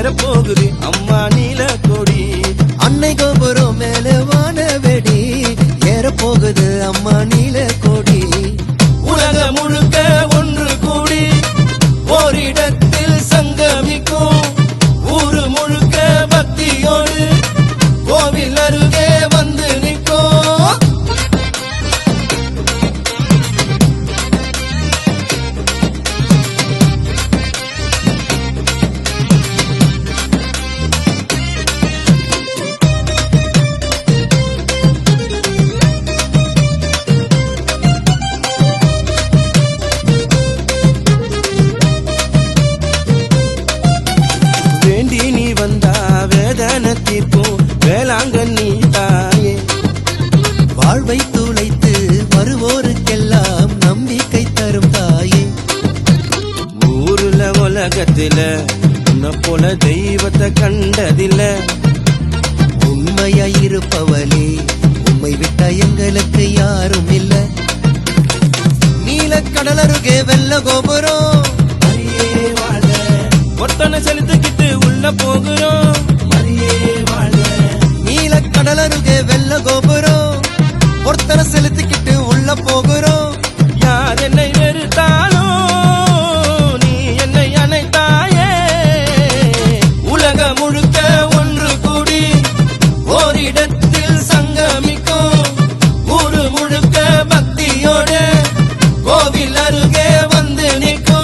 ஏறப்போகுது அம்மா நீல கொடி. அன்னை கோபுரம் மேல வான வெடி ஏறப்போகுது அம்மா நீல கொடி. உலகம் முழுக்க ஒன்று கூடி ஓரிடத்தில் சங்கமிக்கும் ஊரு முழுக்க பக்தியோடு கோவில் அருகே வந்து நிற்கும். வேண்டி நீ வந்தா வேதனை தீர்க்கும் வேளாங்கண்ணி தாயே. வாழ்வை துளைத்து வருவோருக்கெல்லாம் நம்பிக்கை தரும் தாயே. ஊருல உலகத்தில உன்னை போல தெய்வத்தை கண்டதில்ல. உண்மையாயிருப்பவளே உம்மை விட்ட எங்களுக்கு யாரும் இல்ல. நீலக்கடலருகே வெள்ள கோபுரம் மரியே வாழ ஒத்தனை செலுத்திக்கிட்டு உள்ள போகிறோம். மரியே வாழ நீலக்கடலருகே வெள்ள கோபுரம் ஒருத்தனை செலுத்திக்கிட்டு உள்ள போகிறோம். யார் என்னை வெறுத்தாலும் நீ என்னை அணைத்தாயே. உலகம் முழுக்க ஒன்று கூடி ஓரிடத்தில் சங்கமிக்கும் ஊரு முழுக்க பக்தியோடு கோவில் அருகே வந்து நிற்கும்.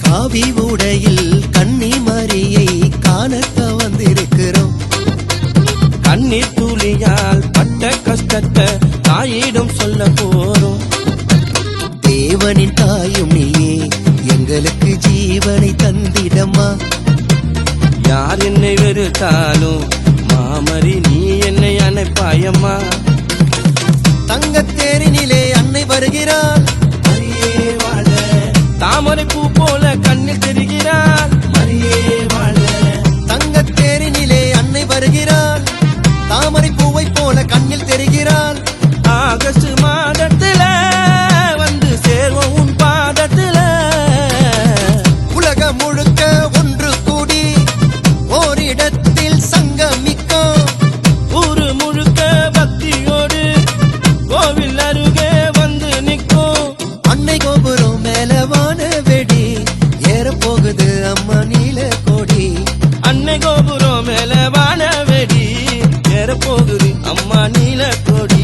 காவி உடையில் கன்னி மரியை காணத்த வந்திருக்கிறோம். கண்ணீர் துளியால் பட்ட கஷ்டத்தை தாயிடம் சொல்ல போறோம். தேவனின் தாயும் நீயே எங்களுக்கு ஜீவனை தந்திடம்மா. யார் என்னை வெறுத்தாலும் மாமரி நீ என்னை அணைப்பாயம்மா. தங்கத்தேரினிலே அன்னை வருகிறாள். மரியே வாழ தாமரை பூ போல கண்ணில் தெரிகிறாள். மரியே வாழ தங்கத்தேரினிலே அன்னை வருகிறாள். தாமரை பூவை போல கண்ணில் தெரிகிறாள். ஆகஸ்ட் மாதத்துல வந்து சேர்வோம் உன் பாதத்துல. உலகம் முழுக்க ஒன்று கூடி ஓரிடத்தில் சங்கமிக்கும் ஊரு முழுக்க பக்தியோடு கோவில் அருகே வந்து நிற்கும். அன்னை கோபுரம் மேல வான வெடி ஏறப்போகுது அம்மா நீல கொடி. அன்னை கோபுரம் மேல வான வெடி ஏறப்போகுது அம்மா நீல கொடி.